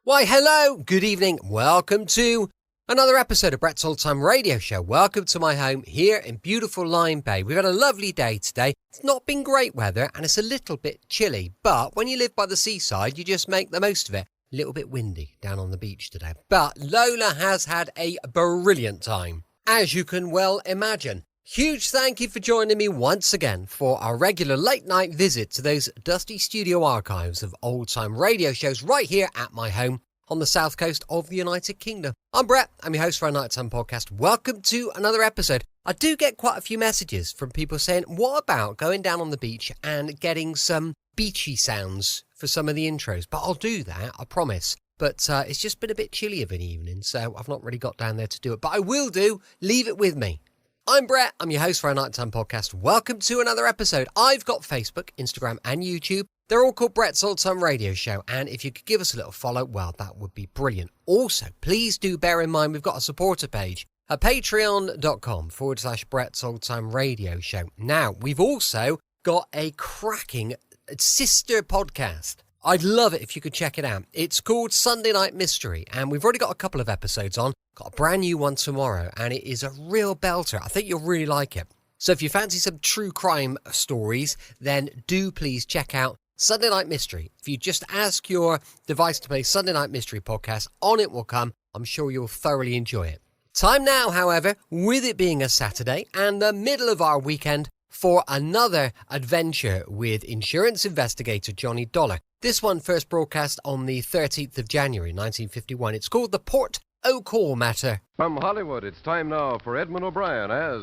Why, hello, good evening, welcome to another episode of Brett's Old-Time Radio Show. Welcome to my home here in beautiful Lyme Bay. We've had a lovely day today. It's not been great weather and it's a little bit chilly, but when you live by the seaside, you just make the most of it. A little bit windy down on the beach today, but Lola has had a brilliant time, as you can well imagine. Huge thank you for joining me once again for our regular late night visit to those dusty studio archives of old time radio shows right here at my home on the south coast of the United Kingdom. I'm Brett, I'm your host for our nighttime podcast. Welcome to another episode. I do get quite a few messages from people saying, what about going down on the beach and getting some beachy sounds for some of the intros? But I'll do that, I promise. But it's just been a bit chilly of an evening, so I've not really got down there to do it. But I will do, leave it with me. I'm Brett, I'm your host for our nighttime podcast. Welcome to another episode. I've got Facebook, Instagram and YouTube. They're all called Brett's Old Time Radio Show, and if you could give us a little follow, well, that would be brilliant. Also, please do bear in mind we've got a supporter page at patreon.com/Brett's Old Time Radio Show. Now, we've also got a cracking sister podcast. I'd love it if you could check it out. It's called Sunday Night Mystery, and we've already got a couple of episodes on. Got a brand new one tomorrow, and it is a real belter. I think you'll really like it. So if you fancy some true crime stories, then do please check out Sunday Night Mystery. If you just ask your device to play Sunday Night Mystery podcast, on it will come. I'm sure you'll thoroughly enjoy it. Time now, however, with it being a Saturday and the middle of our weekend, for another adventure with insurance investigator Johnny Dollar. This one first broadcast on the 13th of January, 1951. It's called the Port O'Call Matter. From Hollywood, it's time now for Edmund O'Brien as...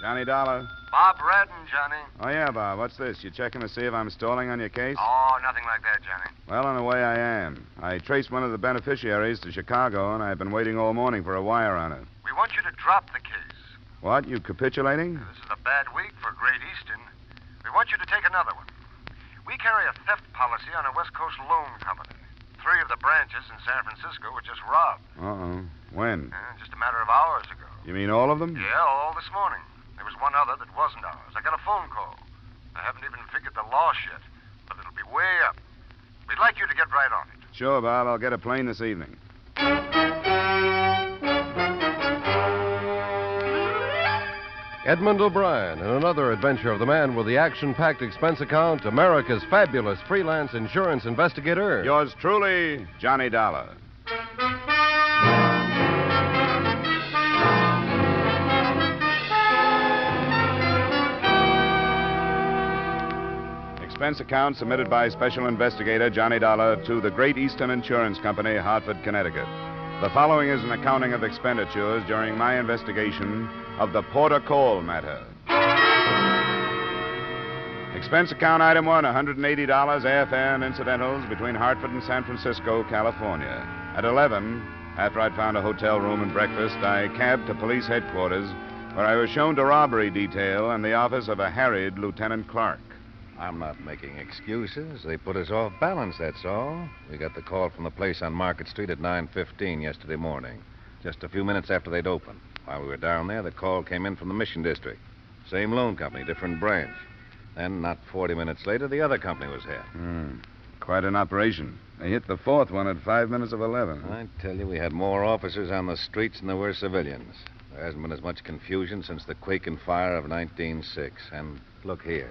Johnny Dollar. Bob Redden, Johnny. Oh, yeah, Bob. What's this? You checking to see if I'm stalling on your case? Oh, nothing like that, Johnny. Well, on the way I am. I traced one of the beneficiaries to Chicago, and I've been waiting all morning for a wire on it. We want you to drop the case. What? You capitulating? This is a bad week for Great Eastern. We want you to take another one. We carry a theft policy on a West Coast loan company. 3 of the branches in San Francisco were just robbed. Uh-oh. When? Just a matter of hours ago. You mean all of them? Yeah, all this morning. There was one other that wasn't ours. I got a phone call. I haven't even figured the loss yet, but it'll be way up. We'd like you to get right on it. Sure, Bob. I'll get a plane this evening. Edmund O'Brien in another adventure of the man with the action-packed expense account, America's fabulous freelance insurance investigator. Yours truly, Johnny Dollar. Expense account submitted by Special Investigator Johnny Dollar to the Great Eastern Insurance Company, Hartford, Connecticut. The following is an accounting of expenditures during my investigation of the Port O'Call matter. Expense account item 1, $180 airfare and incidentals between Hartford and San Francisco, California. At 11, after I'd found a hotel room and breakfast, I cabbed to police headquarters, where I was shown to robbery detail and the office of a harried Lieutenant Clark. I'm not making excuses. They put us off balance, that's all. We got the call from the place on Market Street at 9:15 yesterday morning, just a few minutes after they'd opened. While we were down there, the call came in from the Mission District. Same loan company, different branch. Then, not 40 minutes later, the other company was hit. Quite an operation. They hit the 4th one at 5 minutes of 11. I tell you, we had more officers on the streets than there were civilians. There hasn't been as much confusion since the quake and fire of 1906. And look here.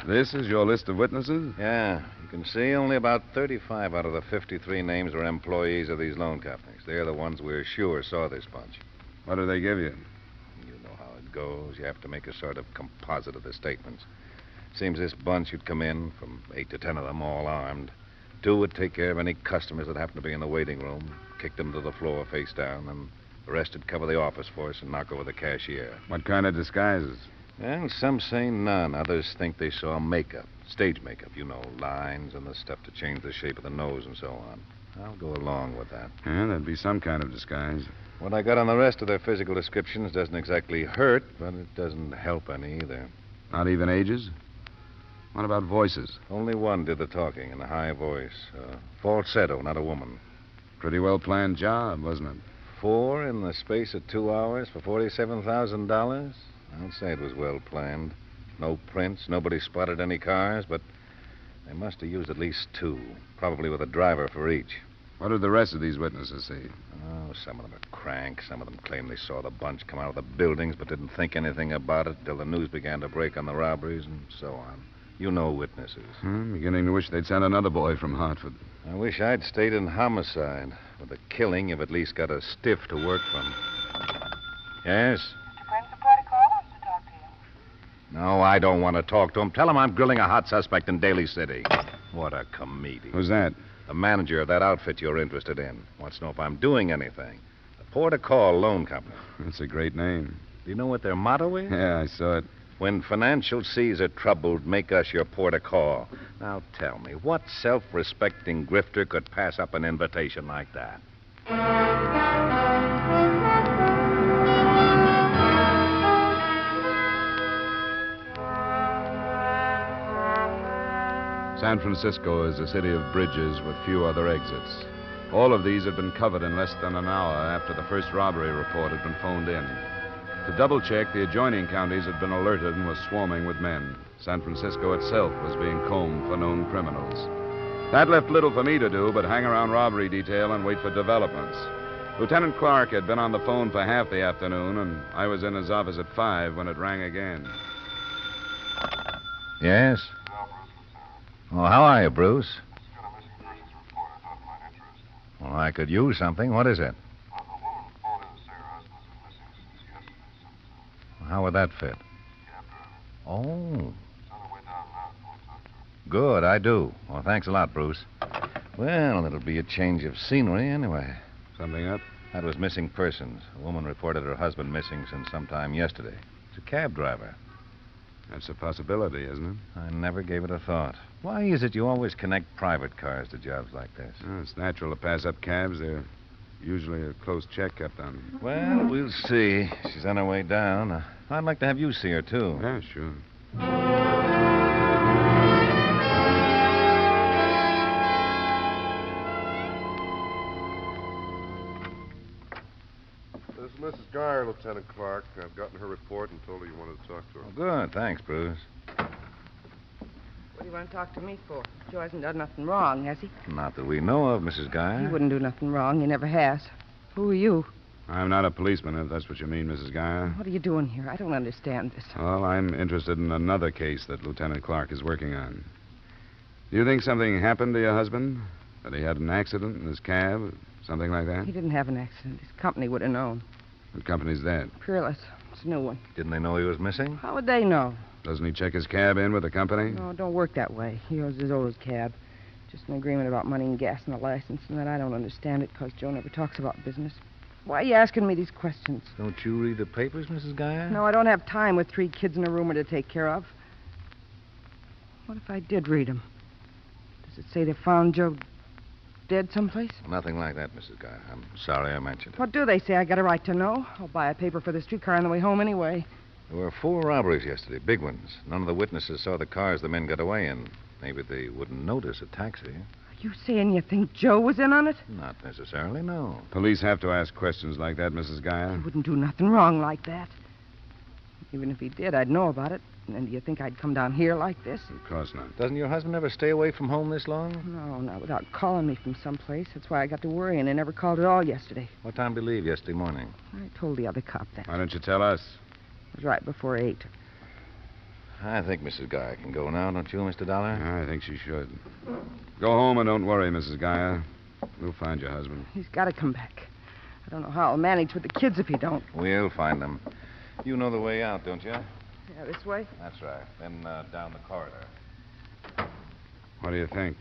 This is your list of witnesses? Yeah, you can see only about 35 out of the 53 names were employees of these loan companies. They're the ones we're sure saw this bunch. What do they give you? You know how it goes. You have to make a sort of composite of the statements. Seems this bunch would come in, from 8 to 10 of them, all armed. 2 would take care of any customers that happened to be in the waiting room, kick them to the floor face down, and the rest would cover the office for us and knock over the cashier. What kind of disguises? Well, some say none. Others think they saw makeup, stage makeup, you know, lines and the stuff to change the shape of the nose and so on. I'll go along with that. Yeah, there'd be some kind of disguise. What I got on the rest of their physical descriptions doesn't exactly hurt, but it doesn't help any either. Not even ages? What about voices? Only one did the talking in a high voice. Falsetto, not a woman. Pretty well planned job, wasn't it? 4 in the space of 2 hours for $47,000? I'd say it was well planned. No prints, nobody spotted any cars, but they must have used at least 2. probably with a driver for each. What did the rest of these witnesses see? Oh, some of them are crank. Some of them claim they saw the bunch come out of the buildings but didn't think anything about it till the news began to break on the robberies and so on. You know witnesses. I'm beginning to wish they'd sent another boy from Hartford. I wish I'd stayed in homicide. With a killing, you've at least got a stiff to work from. Yes? Mr. Prince, the porter called us to talk to you. No, I don't want to talk to him. Tell him I'm grilling a hot suspect in Daly City. What a comedian. Who's that? The manager of that outfit you're interested in. Wants to know if I'm doing anything. The Port of Call Loan Company. That's a great name. Do you know what their motto is? Yeah, I saw it. When financial seas are troubled, make us your port of call. Now tell me, what self-respecting grifter could pass up an invitation like that? San Francisco is a city of bridges with few other exits. All of these had been covered in less than an hour after the first robbery report had been phoned in. To double-check, the adjoining counties had been alerted and were swarming with men. San Francisco itself was being combed for known criminals. That left little for me to do but hang around robbery detail and wait for developments. Lieutenant Clark had been on the phone for half the afternoon, and I was in his office at 5 when it rang again. Yes? Oh, how are you, Bruce? Got a missing persons report I thought might interest you. Well, I could use something. What is it? A woman reported to say her husband has been missing since yesterday sometime. How would that fit? Cab driver. Oh, He's on the way down now if you want to talk to her. good, I do. Well, thanks a lot, Bruce. Well, it'll be a change of scenery anyway. Something up? That was missing persons. A woman reported her husband missing since sometime yesterday. It's a cab driver. That's a possibility, isn't it? I never gave it a thought. Why is it you always connect private cars to jobs like this? Well, it's natural to pass up cabs. They're usually a close check kept on them. Well, we'll see. She's on her way down. I'd like to have you see her, too. Yeah, sure. This is Mrs. Geyer, Lieutenant Clark. I've gotten her report and told her you wanted to talk to her. Oh, good. Thanks, Bruce. What do you want to talk to me for? Joe hasn't done nothing wrong, has he? Not that we know of, Mrs. Geyer. He wouldn't do nothing wrong. He never has. Who are you? I'm not a policeman, if that's what you mean, Mrs. Geyer. What are you doing here? I don't understand this. Well, I'm interested in another case that Lieutenant Clark is working on. Do you think something happened to your husband? That he had an accident in his cab? Something like that? He didn't have an accident. His company would have known. What company's that? Peerless. It's a new one. Didn't they know he was missing? How would they know? Doesn't he check his cab in with the company? No, it don't work that way. He owes his old cab. Just an agreement about money and gas and a license, and that I don't understand it because Joe never talks about business. Why are you asking me these questions? Don't you read the papers, Mrs. Geyer? No, I don't have time with 3 kids and a roomer to take care of. What if I did read them? Does it say they found Joe dead someplace? Nothing like that, Mrs. Geyer. I'm sorry I mentioned it. What do they say? I got a right to know. I'll buy a paper for the streetcar on the way home anyway. There were 4 robberies yesterday, big ones. None of the witnesses saw the cars the men got away in. Maybe they wouldn't notice a taxi. Are you saying you think Joe was in on it? Not necessarily, no. Police have to ask questions like that, Mrs. Geyer. He wouldn't do nothing wrong like that. Even if he did, I'd know about it. And do you think I'd come down here like this? Of course not. Doesn't your husband ever stay away from home this long? No, not without calling me from someplace. That's why I got to worrying and never called at all yesterday. What time did he leave yesterday morning? I told the other cop that. Why don't you tell us? It was right before 8. I think Mrs. Geyer can go now, don't you, Mr. Dollar? I think she should. Go home and don't worry, Mrs. Geyer. We'll find your husband. He's got to come back. I don't know how I'll manage with the kids if he don't. We'll find them. You know the way out, don't you? Yeah, this way? That's right. Then down the corridor. What do you think?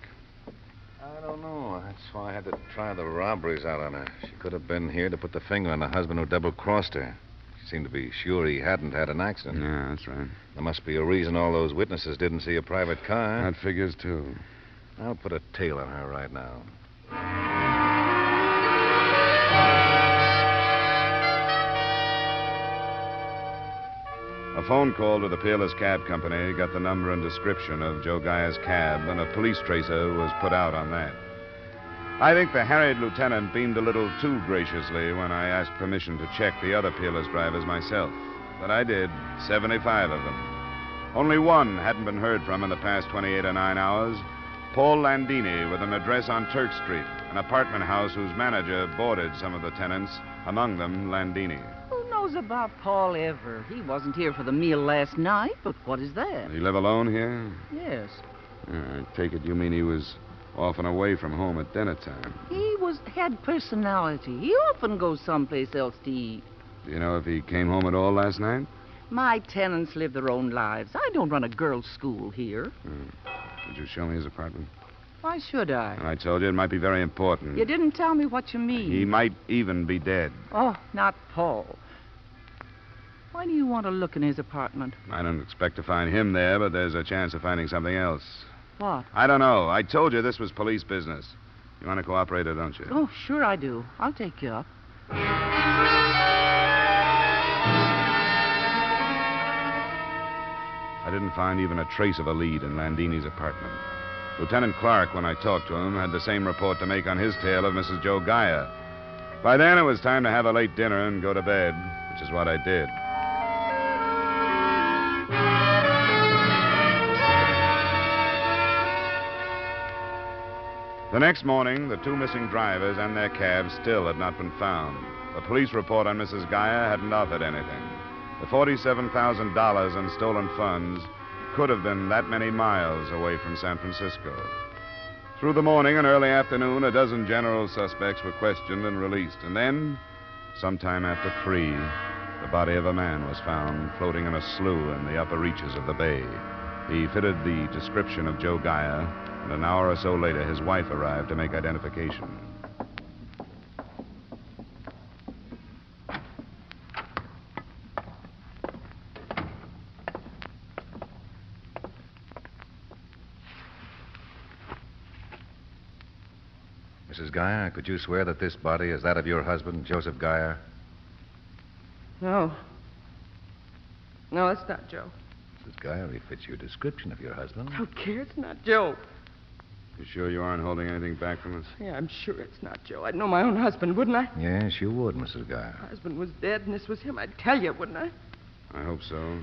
I don't know. That's why I had to try the robberies out on her. She could have been here to put the finger on the husband who double-crossed her. She seemed to be sure he hadn't had an accident. Yeah, that's right. There must be a reason all those witnesses didn't see a private car. That figures, too. I'll put a tail on her right now. A phone call to the Peerless Cab Company got the number and description of Joe Geyer's cab, and a police tracer was put out on that. I think the harried lieutenant beamed a little too graciously when I asked permission to check the other Peerless drivers myself. But I did, 75 of them. Only one hadn't been heard from in the past 28 or 9 hours. Paul Landini with an address on Turk Street, an apartment house whose manager boarded some of the tenants, among them Landini. Who knows about Paul ever? He wasn't here for the meal last night, but what is that? Did he live alone here? Yes. I take it you mean he was off and away from home at dinner time. He had personality. He often goes someplace else to eat. Do you know if he came home at all last night? My tenants live their own lives. I don't run a girls' school here. Would you show me his apartment? Why should I? And I told you it might be very important. You didn't tell me what you mean. He might even be dead. Oh, not Paul. Why do you want to look in his apartment? I don't expect to find him there, but there's a chance of finding something else. What? I don't know. I told you this was police business. You want to cooperate or don't you? Oh, sure I do. I'll take you up. I didn't find even a trace of a lead in Landini's apartment. Lieutenant Clark, when I talked to him, had the same report to make on his tale of Mrs. Joe Gaia. By then, it was time to have a late dinner and go to bed, which is what I did. The next morning, the two missing drivers and their cabs still had not been found. The police report on Mrs. Gaia hadn't offered anything. The $47,000 in stolen funds could have been that many miles away from San Francisco. Through the morning and early afternoon, a dozen general suspects were questioned and released. And then, sometime after 3, the body of a man was found floating in a slough in the upper reaches of the bay. He fitted the description of Joe Gaia, and an hour or so later, his wife arrived to make identification. Mrs. Geyer, could you swear that this body is that of your husband, Joseph Geyer? No. No, it's not Joe. Mrs. Geyer, he fits your description of your husband. I don't care. It's not Joe. You sure you aren't holding anything back from us? Yeah, I'm sure it's not Joe. I'd know my own husband, wouldn't I? Yes, you would, Mrs. Geyer. My husband was dead, and this was him. I'd tell you, wouldn't I? I hope so.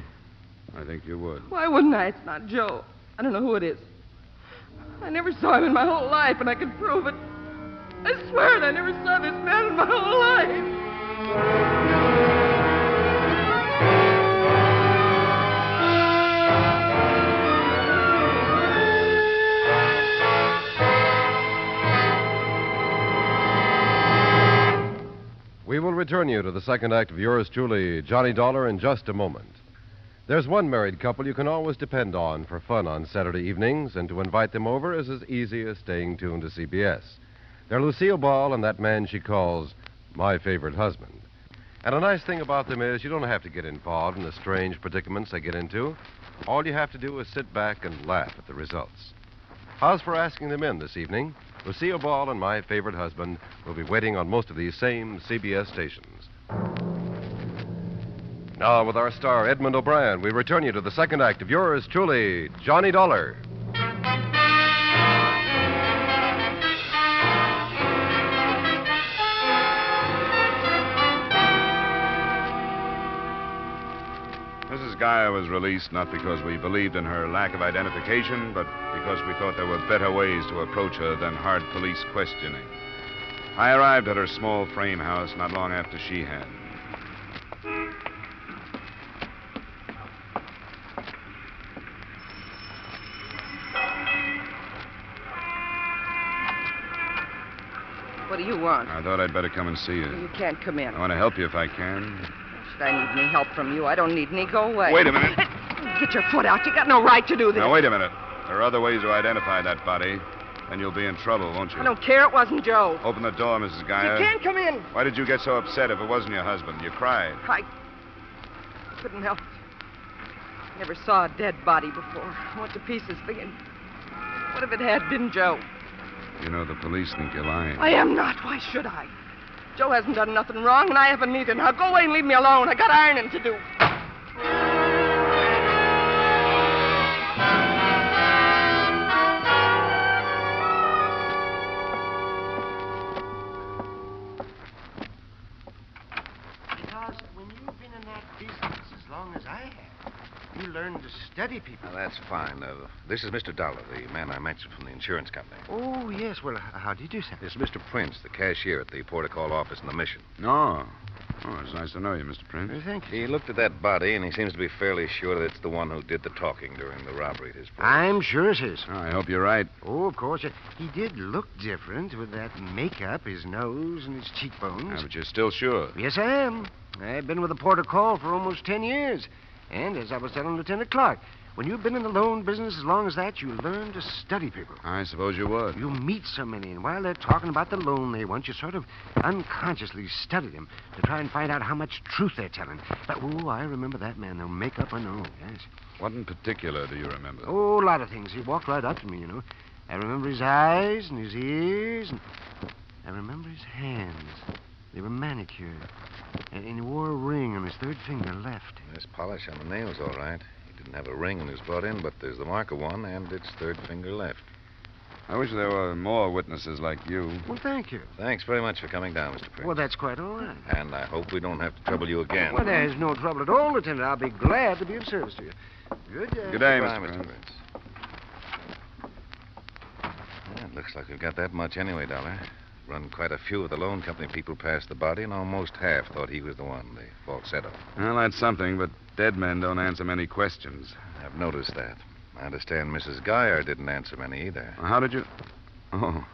I think you would. Why wouldn't I? It's not Joe. I don't know who it is. I never saw him in my whole life, and I can prove it. I swear it, I never saw this man in my whole life. We will return you to the second act of yours truly, Johnny Dollar, in just a moment. There's one married couple you can always depend on for fun on Saturday evenings, and to invite them over is as easy as staying tuned to CBS. They're Lucille Ball and that man she calls my favorite husband. And a nice thing about them is you don't have to get involved in the strange predicaments they get into. All you have to do is sit back and laugh at the results. How's for asking them in this evening? Lucille Ball and my favorite husband will be waiting on most of these same CBS stations. Now, with our star, Edmund O'Brien, we return you to the second act of yours truly, Johnny Dollar. Mrs. Gaia was released not because we believed in her lack of identification, but because we thought there were better ways to approach her than hard police questioning. I arrived at her small frame house not long after she had. What do you want? I thought I'd better come and see you. You can't come in. I want to help you if I can. Should I need any help from you? I don't need any. Go away. Wait a minute. Get your foot out. You got no right to do this. Now, wait a minute. There are other ways to identify that body. Then you'll be in trouble, won't you? I don't care. It wasn't Joe. Open the door, Mrs. Geyer. You can't come in. Why did you get so upset if it wasn't your husband? You cried. I couldn't help it. Never saw a dead body before. I went to pieces thinking, what if it had been Joe? You know, the police think you're lying. I am not. Why should I? Joe hasn't done nothing wrong, and I haven't either. Now go away and leave me alone. I got ironing to do. Because when you've been in that business as long as I have, you learn to study people. Now, that's fine. This is Mr. Dollar, the man I mentioned from the insurance company. Oh, yes. Well, how do you do, sir? This is Mr. Prince, the cashier at the Port of Call office in the Mission. Oh. Oh, it's nice to know you, Mr. Prince. Thank you. He looked at that body, and he seems to be fairly sure that it's the one who did the talking during the robbery at his place. I'm sure it is. Oh, I hope you're right. Oh, of course. He did look different with that makeup, his nose and his cheekbones. But you're still sure? Yes, I am. I've been with the Port of Call for almost 10 years. And as I was telling Lieutenant Clark, when you've been in the loan business as long as that, you learn to study people. I suppose you would. You meet so many, and while they're talking about the loan they want, you sort of unconsciously study them to try and find out how much truth they're telling. But, I remember that man, no makeup or no, yes. What in particular do you remember? Oh, a lot of things. He walked right up to me, you know. I remember his eyes and his ears, and I remember his hands. They were manicured. And he wore a ring on his third finger left. There's polish on the nails, all right. He didn't have a ring when he was brought in, but there's the mark of one, and it's third finger left. I wish there were more witnesses like you. Well, thank you. Thanks very much for coming down, Mr. Prince. Well, that's quite all right. And I hope we don't have to trouble you again. Well, there's no trouble at all, Lieutenant. I'll be glad to be of service to you. Good day. Good day, Goodbye, Mr. Prince. Well, it looks like we've got that much anyway, Dollar. Run quite a few of the loan company people past the body, and almost half thought he was the one, the falsetto. Well, that's something, but dead men don't answer many questions. I've noticed that. I understand Mrs. Geyer didn't answer many either. Well, how did you... Oh,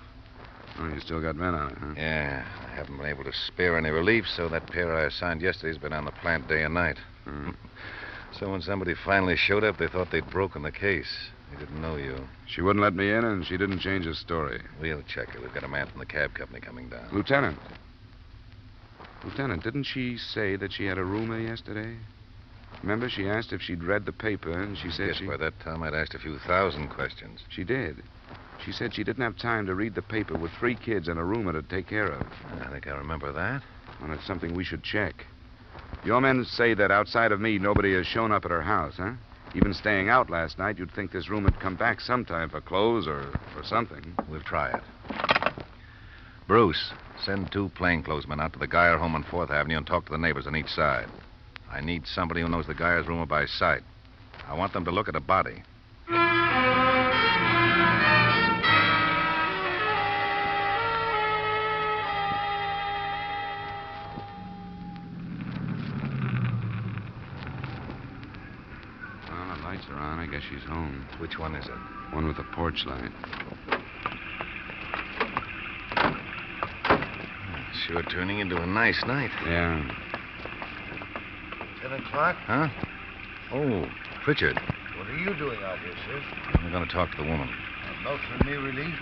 you still got men on it, huh? Yeah, I haven't been able to spare any relief, so that pair I assigned yesterday's been on the plant day and night. So when somebody finally showed up, they thought they'd broken the case. They didn't know you. She wouldn't let me in, and she didn't change her story. We'll check her. We've got a man from the cab company coming down. Lieutenant, didn't she say that she had a roomer yesterday? Remember, she asked if she'd read the paper, and she said Yes, by that time I'd asked a few thousand questions. She did. She said she didn't have time to read the paper with 3 kids and a roomer to take care of. I think I remember that. Well, it's something we should check. Your men say that outside of me, nobody has shown up at her house, huh? Even staying out last night, you'd think this room had come back sometime for clothes or for something. We'll try it. Bruce, send 2 plainclothesmen out to the Geyer home on 4th Avenue and talk to the neighbors on each side. I need somebody who knows the Geyer's roomer by sight. I want them to look at a body. Are on. I guess she's home. Which one is it? One with a porch light. Sure turning into a nice night. Yeah. Lieutenant Clark? Huh? Oh, Pritchard. What are you doing out here, sir? I'm going to talk to the woman. A note for me relief?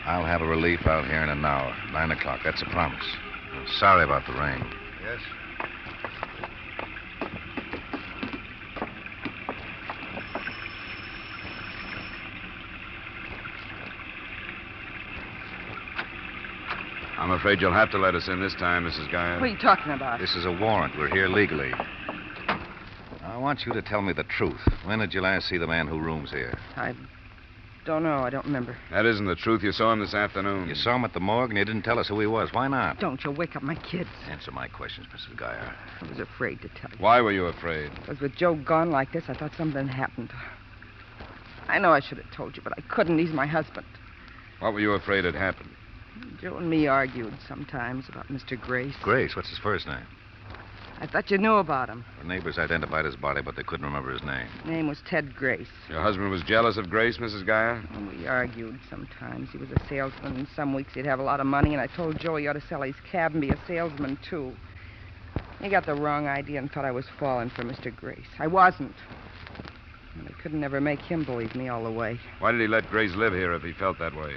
I'll have a relief out here in an hour. 9 o'clock. That's a promise. I'm sorry about the rain. Yes. I'm afraid you'll have to let us in this time, Mrs. Geyer. What are you talking about? This is a warrant. We're here legally. I want you to tell me the truth. When did you last see the man who rooms here? I don't know. I don't remember. That isn't the truth. You saw him this afternoon. You saw him at the morgue and you didn't tell us who he was. Why not? Don't you wake up my kids. Answer my questions, Mrs. Geyer. I was afraid to tell you. Why were you afraid? Because with Joe gone like this, I thought something happened. I know I should have told you, but I couldn't. He's my husband. What were you afraid had happened? Joe and me argued sometimes about Mr. Grace. Grace? What's his first name? I thought you knew about him. The neighbors identified his body, but they couldn't remember his name. His name was Ted Grace. Your husband was jealous of Grace, Mrs. Geyer? And we argued sometimes. He was a salesman, and some weeks he'd have a lot of money, and I told Joe he ought to sell his cab and be a salesman, too. He got the wrong idea and thought I was falling for Mr. Grace. I wasn't. And I couldn't ever make him believe me all the way. Why did he let Grace live here if he felt that way?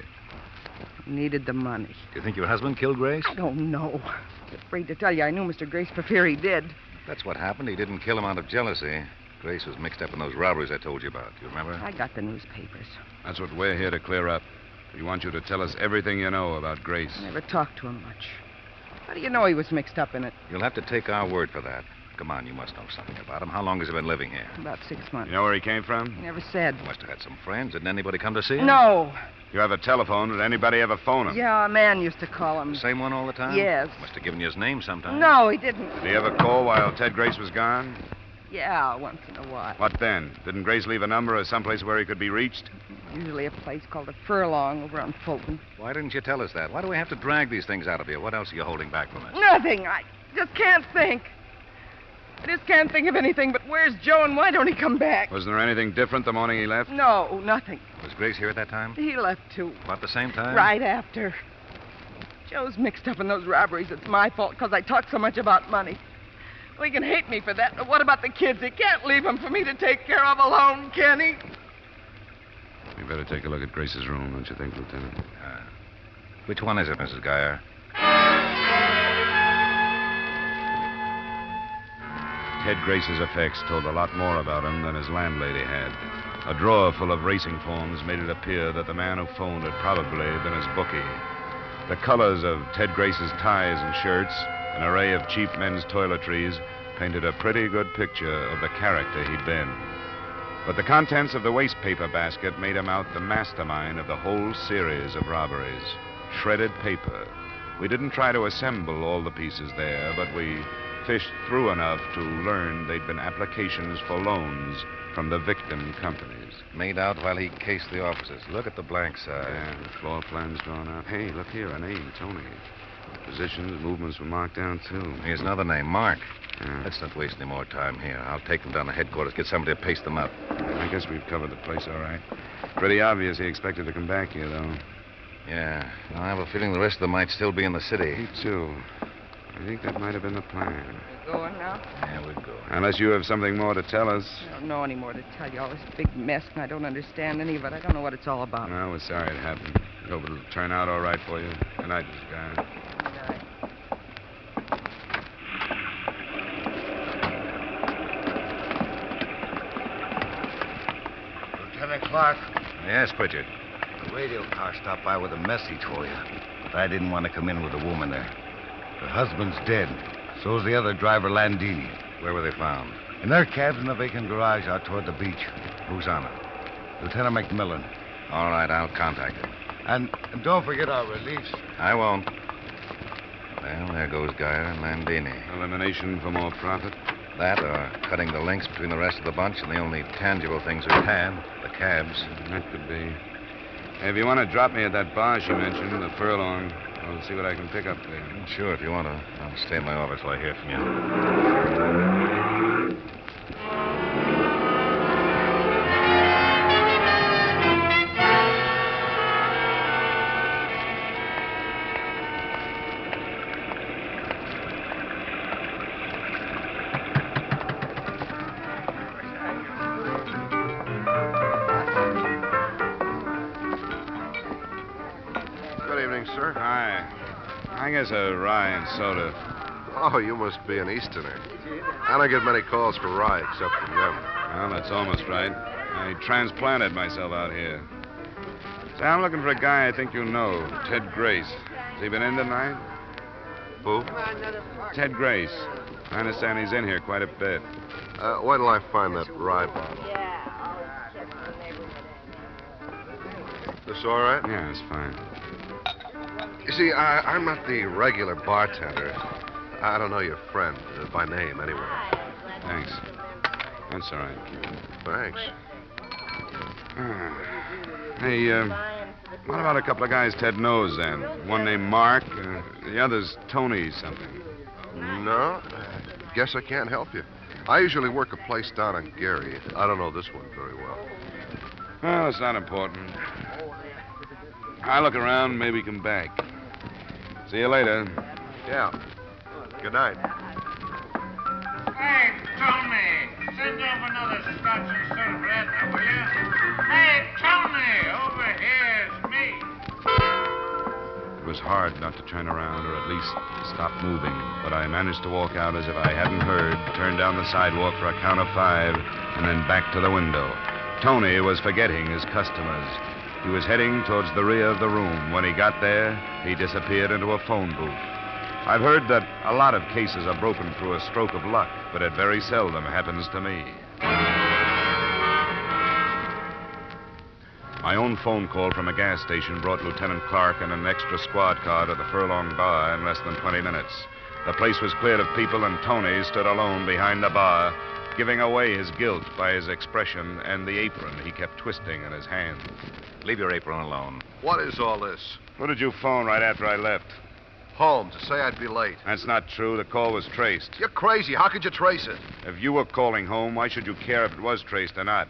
He needed the money. Do you think your husband killed Grace? I don't know. I'm afraid to tell you. I knew Mr. Grace for fear he did. That's what happened. He didn't kill him out of jealousy. Grace was mixed up in those robberies I told you about. Do you remember? I got the newspapers. That's what we're here to clear up. We want you to tell us everything you know about Grace. I never talked to him much. How do you know he was mixed up in it? You'll have to take our word for that. Come on, you must know something about him. How long has he been living here? About 6 months. You know where he came from? He never said. He must have had some friends. Didn't anybody come to see him? No. You have a telephone. Did anybody ever phone him? Yeah, a man used to call him. The same one all the time? Yes. Must have given you his name sometime. No, he didn't. Did he ever call while Ted Grace was gone? Yeah, once in a while. What then? Didn't Grace leave a number or someplace where he could be reached? Usually a place called the Furlong over on Fulton. Why didn't you tell us that? Why do we have to drag these things out of you? What else are you holding back from us? Nothing. I just can't think. I just can't think of anything, but where's Joe and why don't he come back? Wasn't there anything different the morning he left? No, nothing. Was Grace here at that time? He left, too. About the same time? Right after. Joe's mixed up in those robberies. It's my fault because I talk so much about money. Well, he can hate me for that, but what about the kids? He can't leave them for me to take care of alone, can he? We better take a look at Grace's room, don't you think, Lieutenant? Which one is it, Mrs. Geyer? Ted Grace's effects told a lot more about him than his landlady had. A drawer full of racing forms made it appear that the man who phoned had probably been his bookie. The colors of Ted Grace's ties and shirts, an array of cheap men's toiletries, painted a pretty good picture of the character he'd been. But the contents of the waste paper basket made him out the mastermind of the whole series of robberies. Shredded paper. We didn't try to assemble all the pieces there, but we fished through enough to learn they'd been applications for loans from the victim companies. Made out while he cased the offices. Look at the blank side. Yeah, the floor plans drawn out. Hey, look here, a name, Tony. Positions, movements were marked down, too. Here's another name, Mark. Yeah. Let's not waste any more time here. I'll take them down to headquarters, get somebody to paste them up. I guess we've covered the place all right. Pretty obvious he expected to come back here, though. Yeah. I have a feeling the rest of them might still be in the city. Me, too. I think that might have been the plan. You going now? Yeah, we'll go. Unless you have something more to tell us. I don't know any more to tell you. All this big mess, and I don't understand any of it. I don't know what it's all about. Well, we're sorry it happened. Hope it'll turn out all right for you. Good night, Miss Guy. Lieutenant Clark, Yes, Pritchard. the radio car stopped by with a message for you. But I didn't want to come in with a woman there. Her husband's dead. So's the other driver, Landini. Where were they found? In their cabs in the vacant garage out toward the beach. Who's on it? Lieutenant McMillan. All right, I'll contact him. And don't forget our release. I won't. Well, there goes Geyer and Landini. Elimination for more profit. That or cutting the links between the rest of the bunch and the only tangible things we've had, the cabs. That could be. Hey, if you want to drop me at that bar she mentioned, the Furlong, I'll see what I can pick up there. Sure, if you want to. I'll stay in my office till I hear from you. Good evening, sir. Hi. I guess a rye and soda. Oh, you must be an Easterner. I don't get many calls for rye except from them. Well, that's almost right. I transplanted myself out here. Say, I'm looking for a guy I think you know, Ted Grace. Has he been in tonight? Who? Ted Grace. I understand he's in here quite a bit. Wait till I find that rye bottle. This all right? Yeah, it's fine. You see, I'm not the regular bartender. I don't know your friend, by name, anyway. Thanks. That's all right. Thanks. Hey, what about a couple of guys Ted knows, then? One named Mark, the other's Tony something. No, guess I can't help you. I usually work a place down on Gary. I don't know this one very well. Well, it's not important. I'll look around, maybe come back. See you later. Yeah. Good night. Hey, Tony, send over another scotch and soda for Edna, will you? Hey, Tony, over here's me. It was hard not to turn around or at least stop moving, but I managed to walk out as if I hadn't heard, turn down the sidewalk for a count of 5, and then back to the window. Tony was forgetting his customers. He was heading towards the rear of the room. When he got there, he disappeared into a phone booth. I've heard that a lot of cases are broken through a stroke of luck, but it very seldom happens to me. My own phone call from a gas station brought Lieutenant Clark and an extra squad car to the Furlong Bar in less than 20 minutes. The place was cleared of people, and Tony stood alone behind the bar, giving away his guilt by his expression and the apron he kept twisting in his hand. Leave your apron alone. What is all this? Who did you phone right after I left? Home, to say I'd be late. That's not true. The call was traced. You're crazy. How could you trace it? If you were calling home, why should you care if it was traced or not?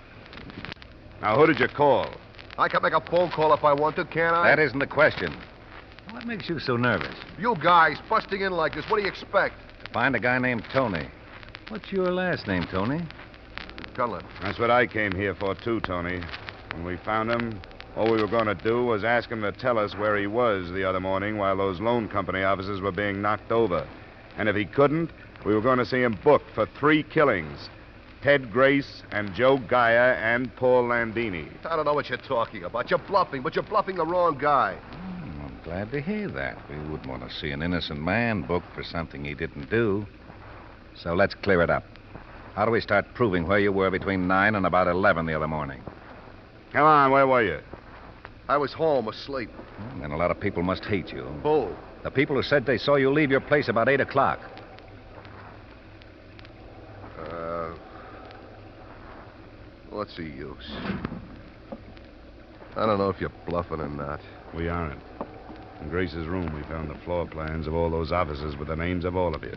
Now, who did you call? I can make a phone call if I want to, can't I? That isn't the question. What makes you so nervous? You guys busting in like this, what do you expect? Find a guy named Tony. What's your last name, Tony? Gunland. That's what I came here for, too, Tony. When we found him, all we were going to do was ask him to tell us where he was the other morning while those loan company officers were being knocked over. And if he couldn't, we were going to see him booked for 3 killings. Ted Grace and Joe Gaia and Paul Landini. I don't know what you're talking about. You're bluffing, but you're bluffing the wrong guy. I'm glad to hear that. We wouldn't want to see an innocent man booked for something he didn't do. So let's clear it up. How do we start proving where you were between 9 and about 11 the other morning? Come on, where were you? I was home asleep. Then a lot of people must hate you. Who? The people who said they saw you leave your place about 8 o'clock. What's the use? I don't know if you're bluffing or not. We aren't. In Grace's room, we found the floor plans of all those officers with the names of all of you.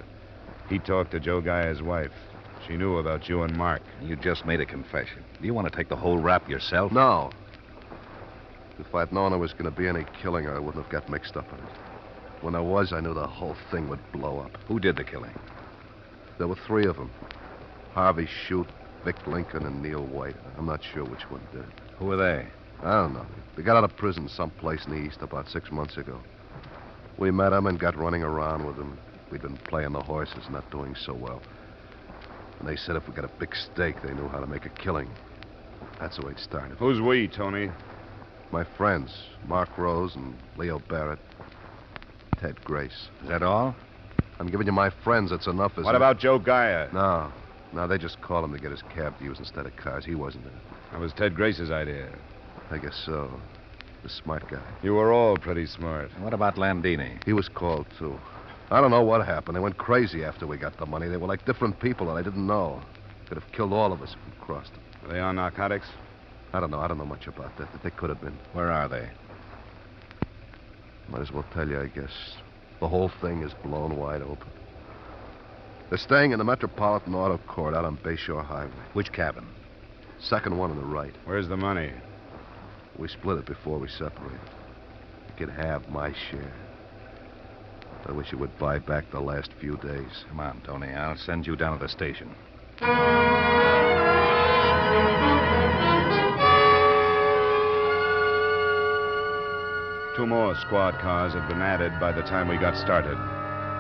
He talked to Joe Gaia's wife. She knew about you and Mark. You just made a confession. Do you want to take the whole rap yourself? No. If I'd known there was going to be any killing, I wouldn't have got mixed up in it. When there was, I knew the whole thing would blow up. Who did the killing? There were 3 of them. Harvey Shute, Vic Lincoln, and Neil White. I'm not sure which one did. Who were they? I don't know. They got out of prison someplace in the east about 6 months ago. We met them and got running around with them. We'd been playing the horses, not doing so well. And they said if we got a big stake, they knew how to make a killing. That's the way it started. Who's we, Tony? My friends, Mark Rose and Leo Barrett, Ted Grace. Is that all? I'm giving you my friends. That's enough, isn't it? What about Joe Gaia? No, they just called him to get his cab to use instead of cars. He wasn't there. That was Ted Grace's idea. I guess so. The smart guy. You were all pretty smart. What about Landini? He was called, too. I don't know what happened. They went crazy after we got the money. They were like different people that I didn't know. Could have killed all of us if we crossed them. Are they on narcotics? I don't know much about that, but they could have been. Where are they? Might as well tell you, I guess. The whole thing is blown wide open. They're staying in the Metropolitan Auto Court out on Bayshore Highway. Which cabin? Second one on the right. Where's the money? We split it before we separated. You could have my share. I wish you would buy back the last few days. Come on, Tony. I'll send you down to the station. Two more squad cars had been added by the time we got started.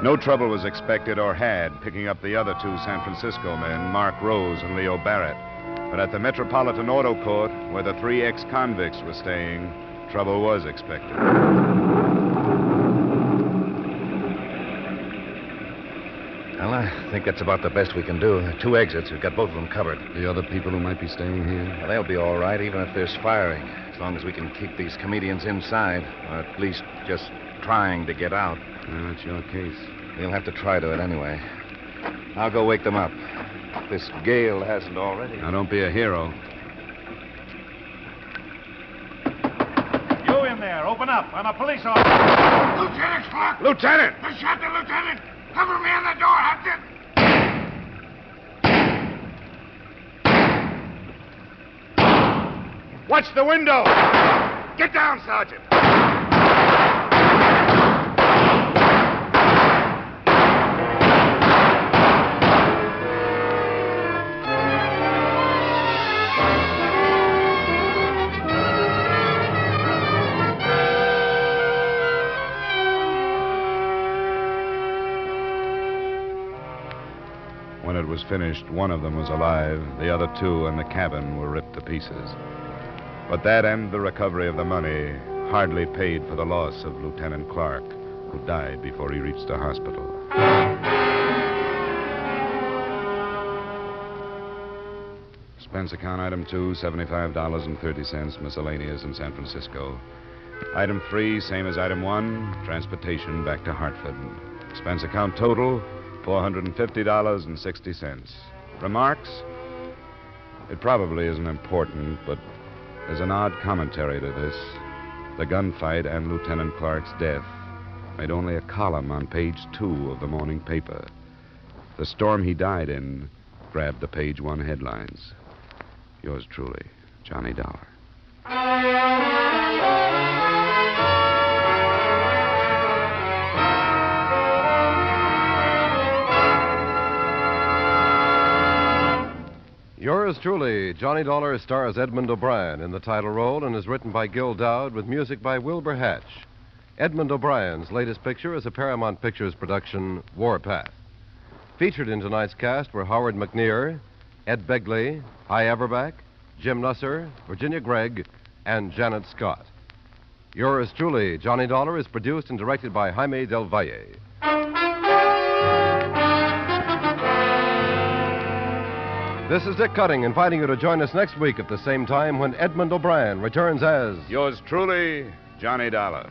No trouble was expected or had picking up the other 2 San Francisco men, Mark Rose and Leo Barrett. But at the Metropolitan Auto Court, where the 3 ex-convicts were staying, trouble was expected. Well, I think that's about the best we can do. There are 2 exits. We've got both of them covered. The other people who might be staying here? Well, they'll be all right, even if there's firing, as long as we can keep these comedians inside, or at least just trying to get out. That's your case. We'll have to try to it anyway. I'll go wake them up. If this gale hasn't already. Now, don't be a hero. You in there, open up. I'm a police officer. Lieutenant Clark! Lieutenant! I shot the lieutenant! Cover me on the door, Hudson! Watch the window! Get down, Sergeant! When it was finished, one of them was alive. The other 2 in the cabin were ripped to pieces. But that and the recovery of the money hardly paid for the loss of Lieutenant Clark, who died before he reached the hospital. Expense account item 2, $75.30, miscellaneous in San Francisco. Item 3, same as item 1, transportation back to Hartford. Expense account total, $450.60. Remarks? It probably isn't important, but there's an odd commentary to this. The gunfight and Lieutenant Clark's death made only a column on page 2 of the morning paper. The storm he died in grabbed the page 1 headlines. Yours truly, Johnny Dollar. Yours truly, Johnny Dollar, stars Edmund O'Brien in the title role and is written by Gil Dowd with music by Wilbur Hatch. Edmund O'Brien's latest picture is a Paramount Pictures production, Warpath. Featured in tonight's cast were Howard McNear, Ed Begley, Hy Averback, Jim Nusser, Virginia Gregg, and Janet Scott. Yours truly, Johnny Dollar, is produced and directed by Jaime Del Valle. This is Dick Cutting, inviting you to join us next week at the same time when Edmund O'Brien returns as... Yours truly, Johnny Dollar.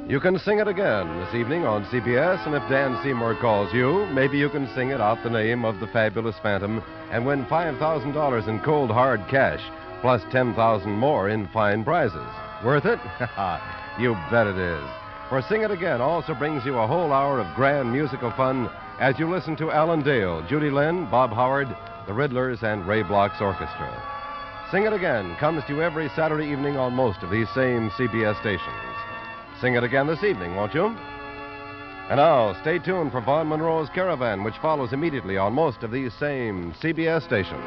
You can sing it again this evening on CBS, and if Dan Seymour calls you, maybe you can sing it out the name of the fabulous Phantom and win $5,000 in cold, hard cash, plus $10,000 more in fine prizes. Worth it? You bet it is. For Sing It Again also brings you a whole hour of grand musical fun as you listen to Alan Dale, Judy Lynn, Bob Howard, the Riddlers, and Ray Bloch's orchestra. Sing It Again comes to you every Saturday evening on most of these same CBS stations. Sing it again this evening, won't you? And now, stay tuned for Vaughn Monroe's Caravan, which follows immediately on most of these same CBS stations.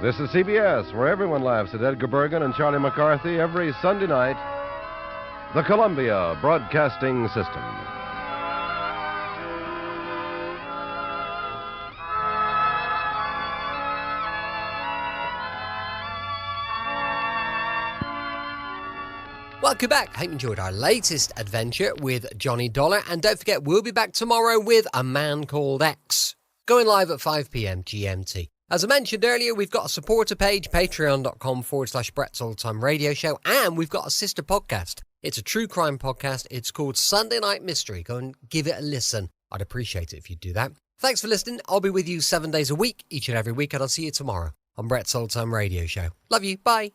This is CBS, where everyone laughs at Edgar Bergen and Charlie McCarthy every Sunday night. The Columbia Broadcasting System. Welcome back. Hope you enjoyed our latest adventure with Johnny Dollar. And don't forget, we'll be back tomorrow with A Man Called X, going live at 5 p.m. GMT. As I mentioned earlier, we've got a supporter page, patreon.com/Brett's Old Time Radio Show, and we've got a sister podcast. It's a true crime podcast. It's called Sunday Night Mystery. Go and give it a listen. I'd appreciate it if you'd do that. Thanks for listening. I'll be with you 7 days a week, each and every week, and I'll see you tomorrow on Brett's Old Time Radio Show. Love you. Bye.